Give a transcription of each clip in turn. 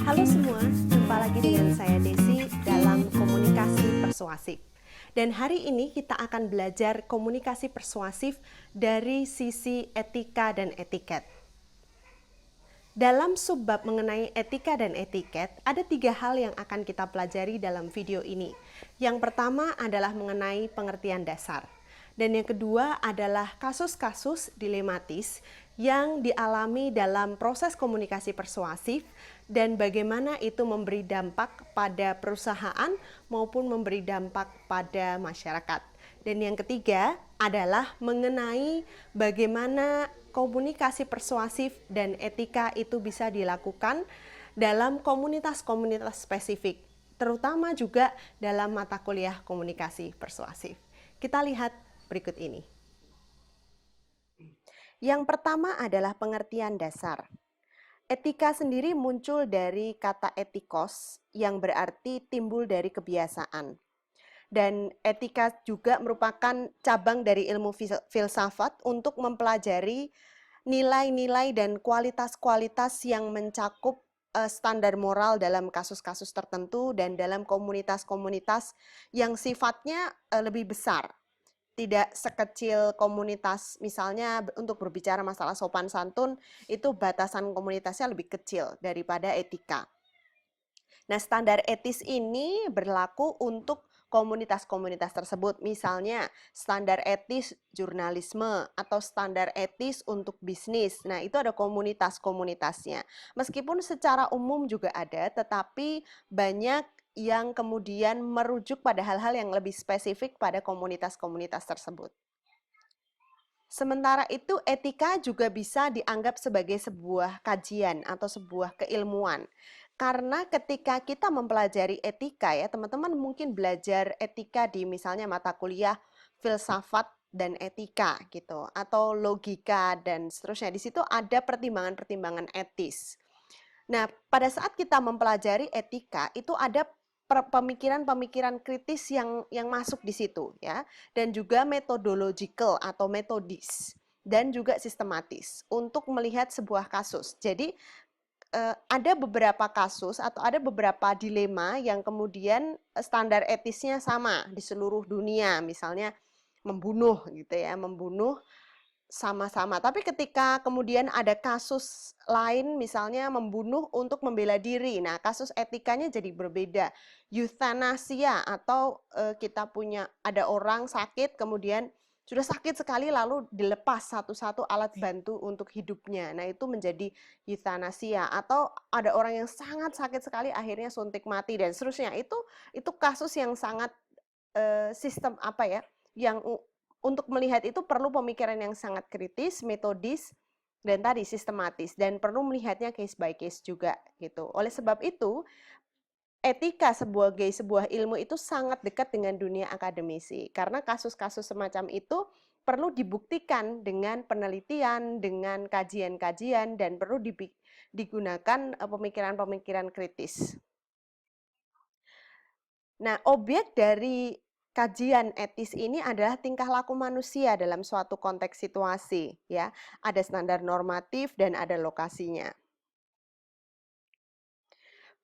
Halo semua, jumpa lagi dengan saya Desi dalam komunikasi persuasif. Dan hari ini kita akan belajar komunikasi persuasif dari sisi etika dan etiket. Dalam subbab mengenai etika dan etiket, ada 3 hal yang akan kita pelajari dalam video ini. Yang pertama adalah mengenai pengertian dasar. Dan yang kedua adalah kasus-kasus dilematis yang dialami dalam proses komunikasi persuasif dan bagaimana itu memberi dampak pada perusahaan maupun memberi dampak pada masyarakat. Dan yang ketiga adalah mengenai bagaimana komunikasi persuasif dan etika itu bisa dilakukan dalam komunitas-komunitas spesifik, terutama juga dalam mata kuliah komunikasi persuasif. Kita lihat berikut ini. Yang pertama adalah pengertian dasar. Etika sendiri muncul dari kata etikos yang berarti timbul dari kebiasaan. Dan etika juga merupakan cabang dari ilmu filsafat untuk mempelajari nilai-nilai dan kualitas-kualitas yang mencakup standar moral dalam kasus-kasus tertentu dan dalam komunitas-komunitas yang sifatnya lebih besar. Tidak sekecil komunitas, misalnya untuk berbicara masalah sopan santun, itu batasan komunitasnya lebih kecil daripada etika. Nah, standar etis ini berlaku untuk komunitas-komunitas tersebut. Misalnya, standar etis jurnalisme atau standar etis untuk bisnis. Nah, itu ada komunitas-komunitasnya. Meskipun secara umum juga ada, tetapi banyak yang kemudian merujuk pada hal-hal yang lebih spesifik pada komunitas-komunitas tersebut. Sementara itu, etika juga bisa dianggap sebagai sebuah kajian atau sebuah keilmuan. Karena ketika kita mempelajari etika ya, teman-teman mungkin belajar etika di misalnya mata kuliah filsafat dan etika gitu, atau logika dan seterusnya. Di situ ada pertimbangan-pertimbangan etis. Nah, pada saat kita mempelajari etika, itu ada pemikiran-pemikiran kritis yang masuk di situ ya, dan juga methodological atau metodis dan juga sistematis untuk melihat sebuah kasus. Jadi ada beberapa kasus atau ada beberapa dilema yang kemudian standar etisnya sama di seluruh dunia, misalnya membunuh gitu ya, membunuh sama-sama. Tapi ketika kemudian ada kasus lain misalnya membunuh untuk membela diri. Nah, kasus etikanya jadi berbeda. Euthanasia atau kita punya ada orang sakit kemudian sudah sakit sekali lalu dilepas satu-satu alat bantu untuk hidupnya. Nah, itu menjadi euthanasia atau ada orang yang sangat sakit sekali akhirnya suntik mati dan seterusnya. Itu kasus yang sangat sistem apa ya? Yang untuk melihat itu perlu pemikiran yang sangat kritis, metodis, dan tadi sistematis, dan perlu melihatnya case by case juga gitu. Oleh sebab itu, etika sebagai sebuah ilmu itu sangat dekat dengan dunia akademisi, karena kasus-kasus semacam itu perlu dibuktikan dengan penelitian, dengan kajian-kajian, dan perlu digunakan pemikiran-pemikiran kritis. Nah, objek dari kajian etis ini adalah tingkah laku manusia dalam suatu konteks situasi, ya. Ada standar normatif dan ada lokasinya.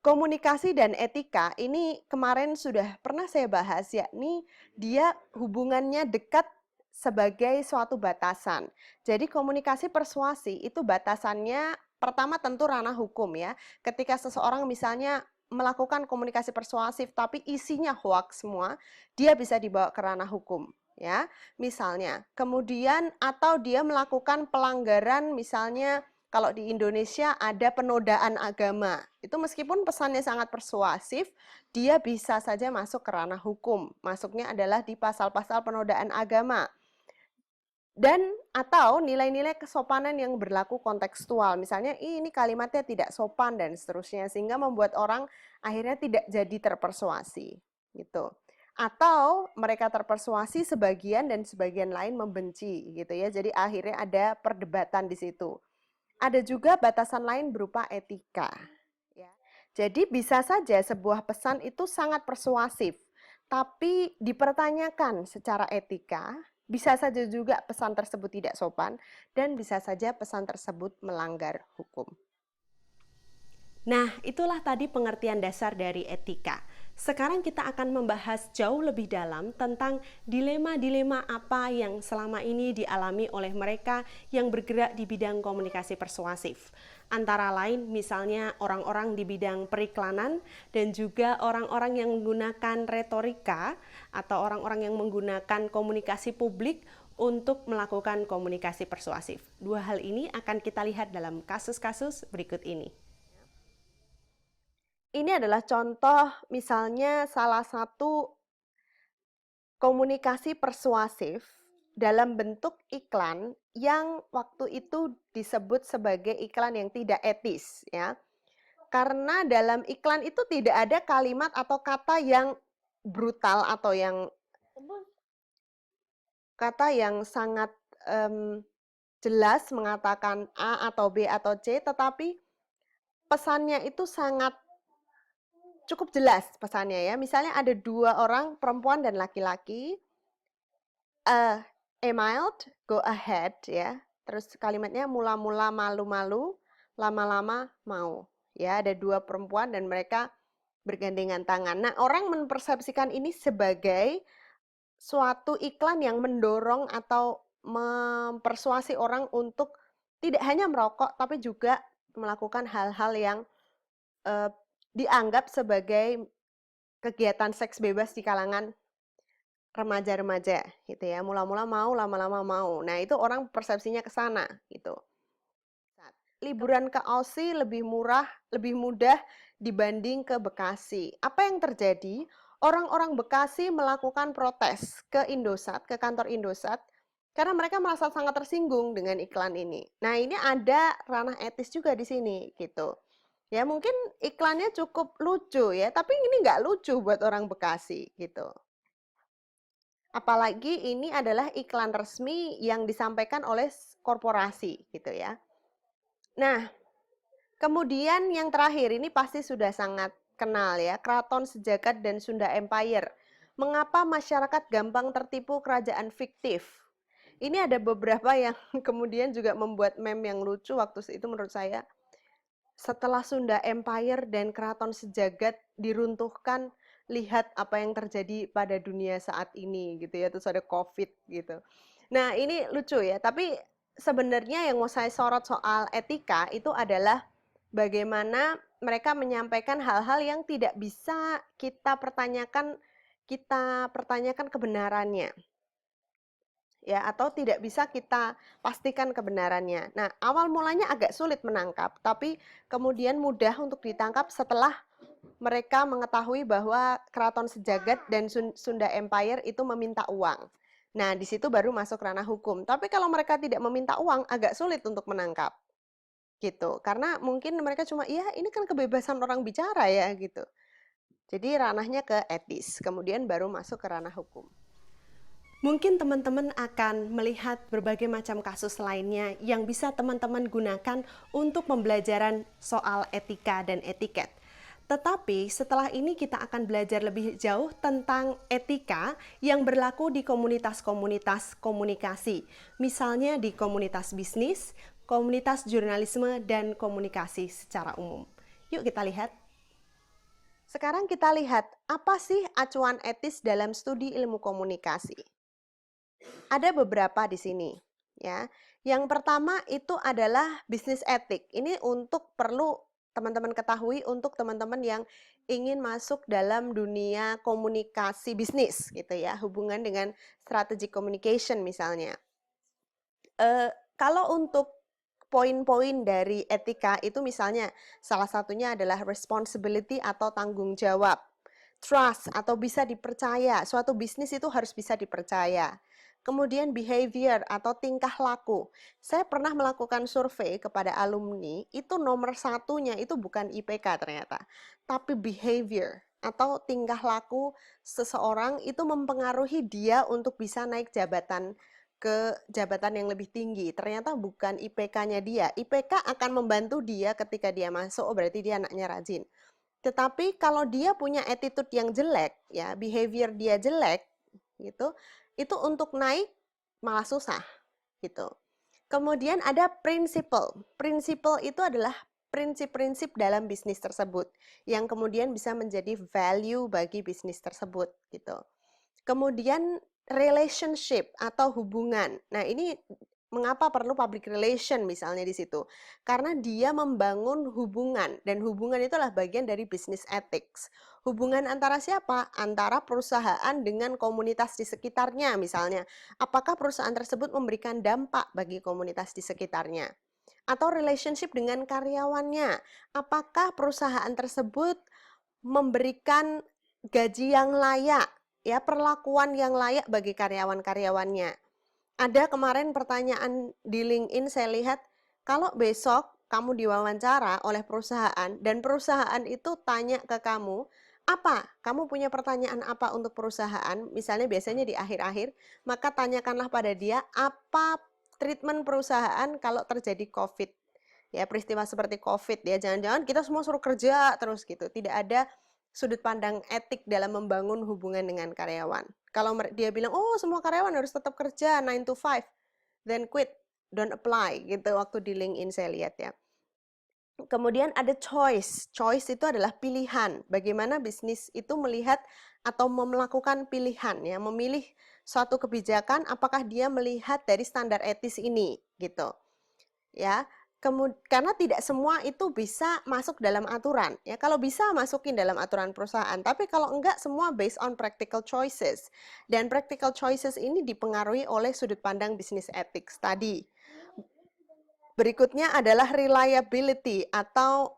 Komunikasi dan etika ini kemarin sudah pernah saya bahas, yakni dia hubungannya dekat sebagai suatu batasan. Jadi komunikasi persuasi itu batasannya pertama tentu ranah hukum ya. Ketika seseorang misalnya melakukan komunikasi persuasif tapi isinya hoax semua, dia bisa dibawa ke ranah hukum ya. Misalnya, kemudian atau dia melakukan pelanggaran misalnya kalau di Indonesia ada penodaan agama. Itu meskipun pesannya sangat persuasif, dia bisa saja masuk ke ranah hukum. Masuknya adalah di pasal-pasal penodaan agama. Dan atau nilai-nilai kesopanan yang berlaku kontekstual. Misalnya ini kalimatnya tidak sopan dan seterusnya sehingga membuat orang akhirnya tidak jadi terpersuasi gitu. Atau mereka terpersuasi sebagian dan sebagian lain membenci gitu ya. Jadi akhirnya ada perdebatan di situ. Ada juga batasan lain berupa etika. Ya. Jadi bisa saja sebuah pesan itu sangat persuasif, tapi dipertanyakan secara etika. Bisa saja juga pesan tersebut tidak sopan, dan bisa saja pesan tersebut melanggar hukum. Nah, itulah tadi pengertian dasar dari etika. Sekarang kita akan membahas jauh lebih dalam tentang dilema-dilema apa yang selama ini dialami oleh mereka yang bergerak di bidang komunikasi persuasif. Antara lain misalnya orang-orang di bidang periklanan dan juga orang-orang yang menggunakan retorika atau orang-orang yang menggunakan komunikasi publik untuk melakukan komunikasi persuasif. Dua hal ini akan kita lihat dalam kasus-kasus berikut ini. Ini adalah contoh misalnya salah satu komunikasi persuasif dalam bentuk iklan yang waktu itu disebut sebagai iklan yang tidak etis ya. Karena dalam iklan itu tidak ada kalimat atau kata yang brutal atau yang sangat jelas mengatakan A atau B atau C, tetapi pesannya itu sangat cukup jelas pesannya ya. Misalnya ada dua orang, perempuan dan laki-laki. Emailed, go ahead ya. Terus kalimatnya mula-mula malu-malu, lama-lama mau. Ya, ada dua perempuan dan mereka bergandengan tangan. Nah, orang mempersepsikan ini sebagai suatu iklan yang mendorong atau mempersuasi orang untuk tidak hanya merokok, tapi juga melakukan hal-hal yang dianggap sebagai kegiatan seks bebas di kalangan remaja-remaja gitu ya. Mula-mula mau, lama-lama mau. Nah, itu orang persepsinya ke sana gitu. Liburan ke Aussie lebih murah, lebih mudah dibanding ke Bekasi. Apa yang terjadi? Orang-orang Bekasi melakukan protes ke Indosat, ke kantor Indosat, karena mereka merasa sangat tersinggung dengan iklan ini. Nah, ini ada ranah etis juga di sini gitu. Ya mungkin iklannya cukup lucu ya, tapi ini nggak lucu buat orang Bekasi gitu. Apalagi ini adalah iklan resmi yang disampaikan oleh korporasi gitu ya. Nah, kemudian yang terakhir ini pasti sudah sangat kenal ya, Keraton Sejagat dan Sunda Empire. Mengapa masyarakat gampang tertipu kerajaan fiktif? Ini ada beberapa yang kemudian juga membuat meme yang lucu waktu itu menurut saya. Setelah Sunda Empire dan Keraton Sejagat diruntuhkan, lihat apa yang terjadi pada dunia saat ini gitu ya, terus ada COVID gitu. Nah, ini lucu ya, tapi sebenarnya yang mau saya sorot soal etika itu adalah bagaimana mereka menyampaikan hal-hal yang tidak bisa kita pertanyakan kebenarannya ya, atau tidak bisa kita pastikan kebenarannya. Nah, awal mulanya agak sulit menangkap, tapi kemudian mudah untuk ditangkap setelah mereka mengetahui bahwa Keraton Sejagat dan Sunda Empire itu meminta uang. Nah, di situ baru masuk ranah hukum. Tapi kalau mereka tidak meminta uang, agak sulit untuk menangkap. Gitu. Karena mungkin mereka cuma, ya ini kan kebebasan orang bicara ya gitu. Jadi ranahnya ke etis, kemudian baru masuk ke ranah hukum. Mungkin teman-teman akan melihat berbagai macam kasus lainnya yang bisa teman-teman gunakan untuk pembelajaran soal etika dan etiket. Tetapi setelah ini kita akan belajar lebih jauh tentang etika yang berlaku di komunitas-komunitas komunikasi. Misalnya di komunitas bisnis, komunitas jurnalisme, dan komunikasi secara umum. Yuk kita lihat. Sekarang kita lihat apa sih acuan etis dalam studi ilmu komunikasi. Ada beberapa di sini ya. Yang pertama itu adalah bisnis etik. Ini untuk perlu teman-teman ketahui untuk teman-teman yang ingin masuk dalam dunia komunikasi bisnis gitu ya, hubungan dengan strategic communication misalnya. Kalau untuk poin-poin dari etika itu misalnya salah satunya adalah responsibility atau tanggung jawab, trust atau bisa dipercaya, suatu bisnis itu harus bisa dipercaya. Kemudian behavior atau tingkah laku. Saya pernah melakukan survei kepada alumni, itu nomor satunya itu bukan IPK ternyata, tapi behavior atau tingkah laku seseorang itu mempengaruhi dia untuk bisa naik jabatan ke jabatan yang lebih tinggi. Ternyata bukan IPK-nya dia. IPK akan membantu dia ketika dia masuk, oh berarti dia anaknya rajin. Tetapi kalau dia punya attitude yang jelek, ya behavior dia jelek, gitu, itu untuk naik malah susah gitu. Kemudian ada prinsipal. Prinsipal itu adalah prinsip-prinsip dalam bisnis tersebut yang kemudian bisa menjadi value bagi bisnis tersebut gitu. Kemudian relationship atau hubungan. Nah, ini mengapa perlu public relation misalnya di situ? Karena dia membangun hubungan dan hubungan itulah bagian dari business ethics. Hubungan antara siapa? Antara perusahaan dengan komunitas di sekitarnya misalnya. Apakah perusahaan tersebut memberikan dampak bagi komunitas di sekitarnya? Atau relationship dengan karyawannya. Apakah perusahaan tersebut memberikan gaji yang layak, ya, perlakuan yang layak bagi karyawan-karyawannya. Ada kemarin pertanyaan di LinkedIn saya lihat, kalau besok kamu diwawancara oleh perusahaan dan perusahaan itu tanya ke kamu, apa? Kamu punya pertanyaan apa untuk perusahaan? Misalnya biasanya di akhir-akhir, maka tanyakanlah pada dia apa treatment perusahaan kalau terjadi COVID. Ya, peristiwa seperti COVID ya, jangan-jangan kita semua suruh kerja terus gitu. Tidak ada sudut pandang etik dalam membangun hubungan dengan karyawan. Kalau dia bilang, oh semua karyawan harus tetap kerja 9 to 5, then quit, don't apply gitu waktu di LinkedIn saya lihat ya. Kemudian ada choice. Choice itu adalah pilihan. Bagaimana bisnis itu melihat atau melakukan pilihan ya, memilih suatu kebijakan apakah dia melihat dari standar etis ini gitu. Ya, karena tidak semua itu bisa masuk dalam aturan ya. Kalau bisa masukin dalam aturan perusahaan, tapi kalau enggak semua based on practical choices. Dan practical choices ini dipengaruhi oleh sudut pandang bisnis ethics tadi. Berikutnya adalah reliability atau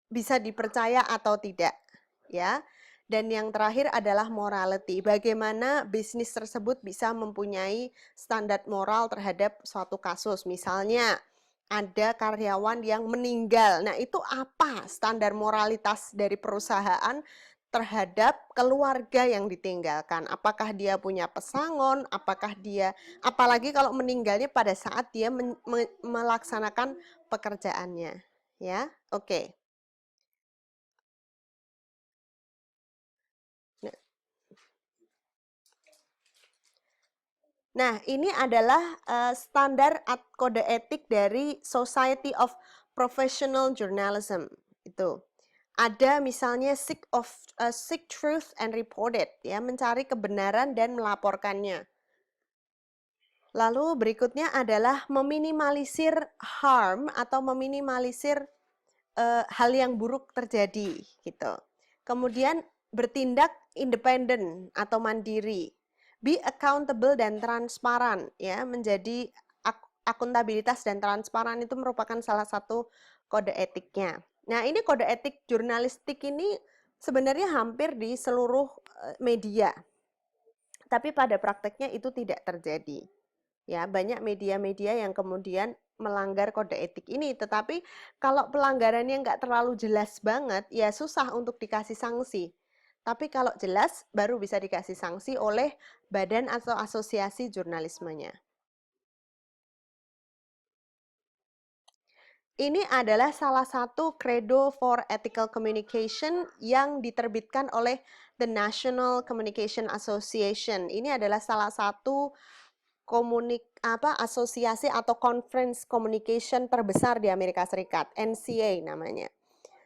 bisa dipercaya atau tidak, ya. Dan yang terakhir adalah morality. Bagaimana bisnis tersebut bisa mempunyai standar moral terhadap suatu kasus. Misalnya ada karyawan yang meninggal. Nah, itu apa standar moralitas dari perusahaan terhadap keluarga yang ditinggalkan? Apakah dia punya pesangon? Apakah dia, apalagi kalau meninggalnya pada saat dia melaksanakan pekerjaannya, ya? Oke. Nah, ini adalah standar kode etik dari Society of Professional Journalism. Itu. Ada misalnya seek truth and report it, ya, mencari kebenaran dan melaporkannya. Lalu berikutnya adalah meminimalisir harm atau meminimalisir hal yang buruk terjadi gitu. Kemudian bertindak independen atau mandiri. Be accountable dan transparan ya, menjadi akuntabilitas dan transparan itu merupakan salah satu kode etiknya. Nah, ini kode etik jurnalistik ini sebenarnya hampir di seluruh media. Tapi pada prakteknya itu tidak terjadi. Ya, banyak media-media yang kemudian melanggar kode etik ini, tetapi kalau pelanggarannya nggak terlalu jelas banget, ya susah untuk dikasih sanksi. Tapi kalau jelas, baru bisa dikasih sanksi oleh badan atau asosiasi jurnalismenya. Ini adalah salah satu credo for ethical communication yang diterbitkan oleh the National Communication Association. Ini adalah salah satu asosiasi atau conference communication terbesar di Amerika Serikat, NCA namanya.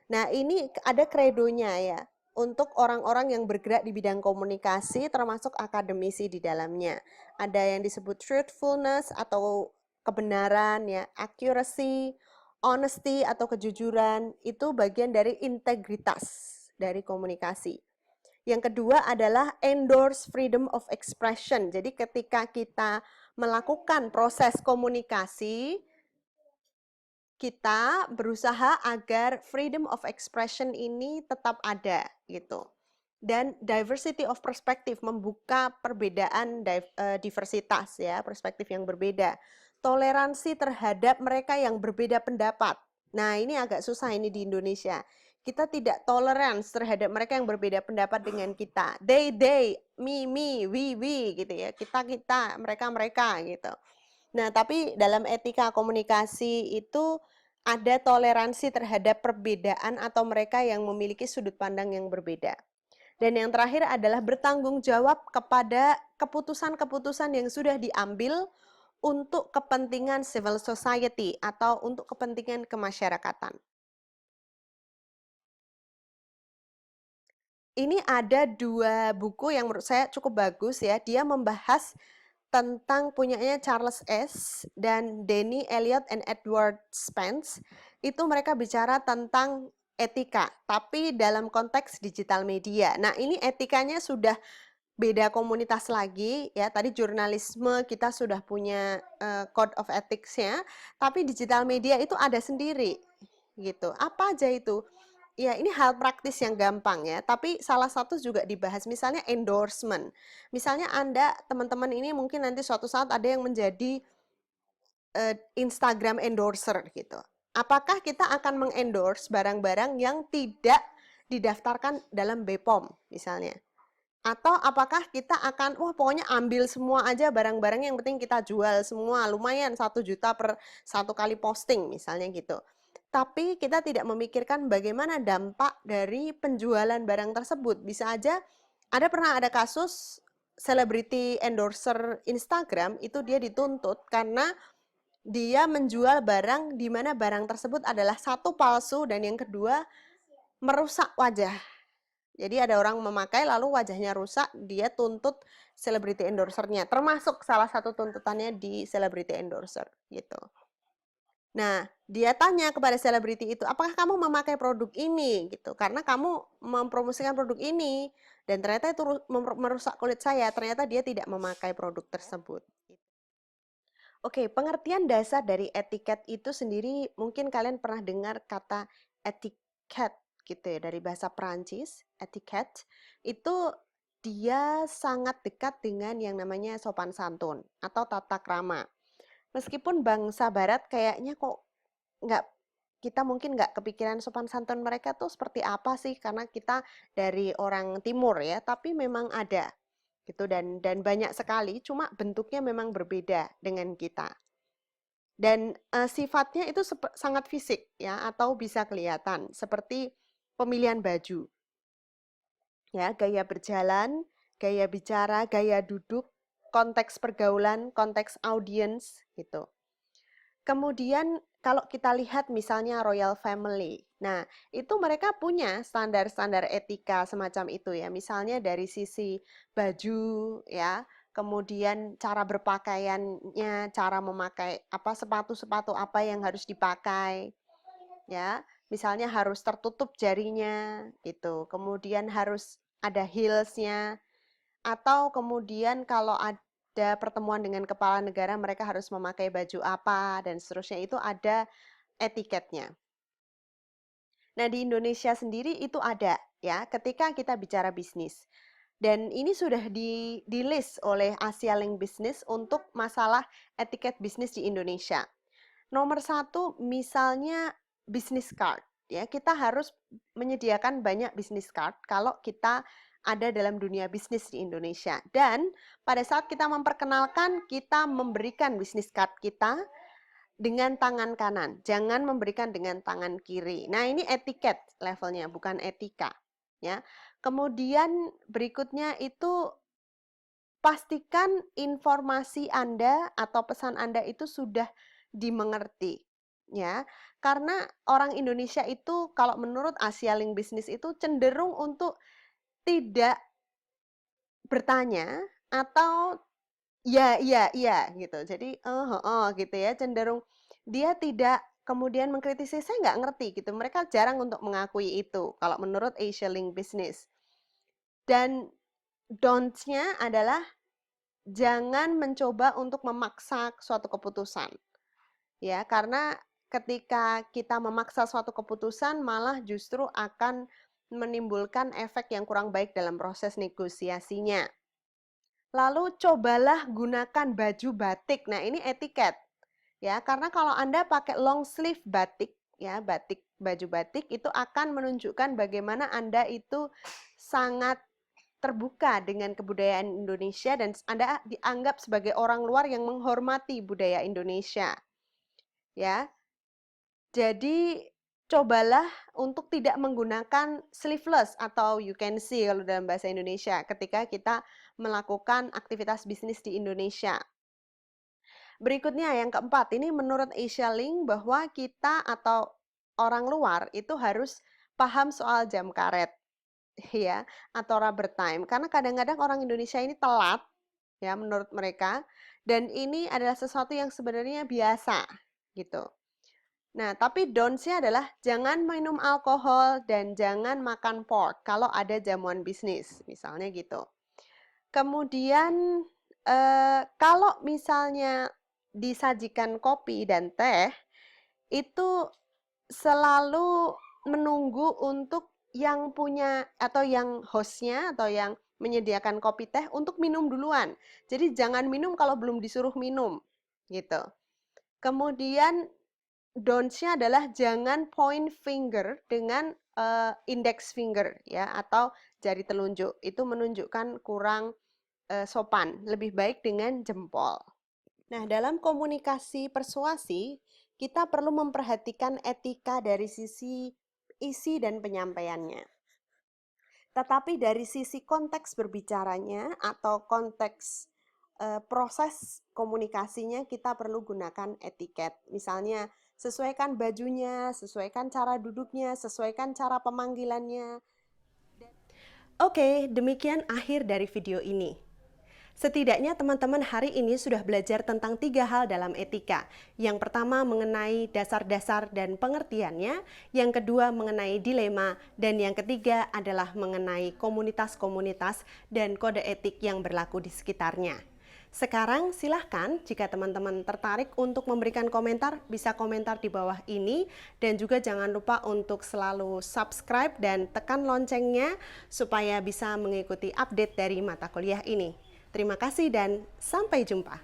Nah, ini ada kredonya ya, untuk orang-orang yang bergerak di bidang komunikasi termasuk akademisi di dalamnya. Ada yang disebut truthfulness atau kebenaran ya, accuracy, honesty atau kejujuran, itu bagian dari integritas dari komunikasi. Yang kedua adalah endorse freedom of expression. Jadi ketika kita melakukan proses komunikasi, kita berusaha agar freedom of expression ini tetap ada gitu. Dan diversity of perspective, membuka perbedaan diversitas ya, perspektif yang berbeda. Toleransi terhadap mereka yang berbeda pendapat. Nah, ini agak susah ini di Indonesia. Kita tidak tolerance terhadap mereka yang berbeda pendapat dengan kita. They, me, we gitu ya. Kita, mereka gitu. Nah, tapi dalam etika komunikasi itu ada toleransi terhadap perbedaan atau mereka yang memiliki sudut pandang yang berbeda. Dan yang terakhir adalah bertanggung jawab kepada keputusan-keputusan yang sudah diambil untuk kepentingan civil society atau untuk kepentingan kemasyarakatan. Ini ada 2 buku yang menurut saya cukup bagus ya. Dia membahas tentang punyanya Charles S. dan Danny Elliot and Edward Spence. Itu mereka bicara tentang etika, tapi dalam konteks digital media. Nah, ini etikanya sudah beda komunitas lagi ya. Tadi jurnalisme kita sudah punya code of ethics-nya, tapi digital media itu ada sendiri gitu. Apa aja itu? Ya, ini hal praktis yang gampang ya, tapi salah satu juga dibahas misalnya endorsement. Misalnya Anda, teman-teman ini mungkin nanti suatu saat ada yang menjadi Instagram endorser gitu. Apakah kita akan mengendorse barang-barang yang tidak didaftarkan dalam BPOM misalnya? Atau apakah kita akan, wah pokoknya ambil semua aja barang-barang yang penting kita jual semua, lumayan 1 juta per 1 kali posting misalnya gitu. Tapi kita tidak memikirkan bagaimana dampak dari penjualan barang tersebut. Bisa aja pernah ada kasus selebriti endorser Instagram itu dia dituntut karena dia menjual barang di mana barang tersebut adalah satu palsu dan yang kedua merusak wajah. Jadi ada orang memakai lalu wajahnya rusak, dia tuntut selebriti endorsernya. Termasuk salah satu tuntutannya di selebriti endorser gitu. Nah, dia tanya kepada selebriti itu, apakah kamu memakai produk ini gitu? Karena kamu mempromosikan produk ini dan ternyata itu merusak kulit saya. Ternyata dia tidak memakai produk tersebut. Oke, pengertian dasar dari etiket itu sendiri mungkin kalian pernah dengar kata etiquette gitu ya dari bahasa Perancis, etiquette itu dia sangat dekat dengan yang namanya sopan santun atau tata krama. Meskipun bangsa barat kayaknya kok nggak kita mungkin nggak kepikiran sopan santun mereka tuh seperti apa sih karena kita dari orang timur ya, tapi memang ada gitu dan banyak sekali cuma bentuknya memang berbeda dengan kita. Dan sifatnya itu sangat fisik ya atau bisa kelihatan seperti pemilihan baju. Ya, gaya berjalan, gaya bicara, gaya duduk, konteks pergaulan, konteks audiens gitu. Kemudian kalau kita lihat misalnya royal family. Nah, itu mereka punya standar-standar etika semacam itu ya. Misalnya dari sisi baju ya, kemudian cara berpakaiannya, cara memakai apa sepatu-sepatu apa yang harus dipakai ya. Misalnya harus tertutup jarinya gitu. Kemudian harus ada heelsnya atau kemudian kalau ada pertemuan dengan kepala negara, mereka harus memakai baju apa, dan seterusnya itu ada etiketnya. Nah, di Indonesia sendiri itu ada, ya, ketika kita bicara bisnis. Dan ini sudah di-list oleh Asia Link Business untuk masalah etiket bisnis di Indonesia. Nomor satu, misalnya business card. Ya, kita harus menyediakan banyak business card kalau kita ada dalam dunia bisnis di Indonesia. Dan pada saat kita memperkenalkan, kita memberikan business card kita dengan tangan kanan. Jangan memberikan dengan tangan kiri. Nah, ini etiket levelnya, bukan etika. Ya. Kemudian berikutnya itu pastikan informasi Anda atau pesan Anda itu sudah dimengerti. Ya, karena orang Indonesia itu kalau menurut Asia Link Business itu cenderung untuk tidak bertanya atau ya, iya, iya gitu. Jadi, gitu ya, cenderung dia tidak kemudian mengkritisi, saya nggak ngerti gitu. Mereka jarang untuk mengakui itu kalau menurut Asia Link Business. Dan don'ts-nya adalah jangan mencoba untuk memaksa suatu keputusan. Ya, karena ketika kita memaksa suatu keputusan malah justru akan menimbulkan efek yang kurang baik dalam proses negosiasinya. Lalu cobalah gunakan baju batik. Nah, ini etiket. Ya, karena kalau Anda pakai long sleeve batik, ya, batik baju batik itu akan menunjukkan bagaimana Anda itu sangat terbuka dengan kebudayaan Indonesia dan Anda dianggap sebagai orang luar yang menghormati budaya Indonesia. Ya. Jadi cobalah untuk tidak menggunakan sleeveless atau you can see kalau dalam bahasa Indonesia ketika kita melakukan aktivitas bisnis di Indonesia. Berikutnya yang keempat, ini menurut Asia Link bahwa kita atau orang luar itu harus paham soal jam karet. ya, atau rubber time. Karena kadang-kadang orang Indonesia ini telat ya menurut mereka, dan ini adalah sesuatu yang sebenarnya biasa gitu. Nah, tapi don'ts-nya adalah jangan minum alkohol dan jangan makan pork kalau ada jamuan bisnis, misalnya gitu. Kemudian kalau misalnya disajikan kopi dan teh, itu selalu menunggu untuk yang punya atau yang hostnya atau yang menyediakan kopi teh untuk minum duluan. Jadi jangan minum kalau belum disuruh minum, gitu. Kemudian don'ts-nya adalah jangan point finger dengan index finger ya atau jari telunjuk. Itu menunjukkan kurang sopan. Lebih baik dengan jempol. Nah, dalam komunikasi persuasi, kita perlu memperhatikan etika dari sisi isi dan penyampaiannya. Tetapi dari sisi konteks berbicaranya atau konteks proses komunikasinya, kita perlu gunakan etiket. Misalnya, sesuaikan bajunya, sesuaikan cara duduknya, sesuaikan cara pemanggilannya. Oke, demikian akhir dari video ini. Setidaknya teman-teman hari ini sudah belajar tentang 3 hal dalam etika. Yang pertama mengenai dasar-dasar dan pengertiannya, yang kedua mengenai dilema, dan yang ketiga adalah mengenai komunitas-komunitas dan kode etik yang berlaku di sekitarnya. Sekarang silahkan jika teman-teman tertarik untuk memberikan komentar, bisa komentar di bawah ini, dan juga jangan lupa untuk selalu subscribe dan tekan loncengnya supaya bisa mengikuti update dari mata kuliah ini. Terima kasih dan sampai jumpa.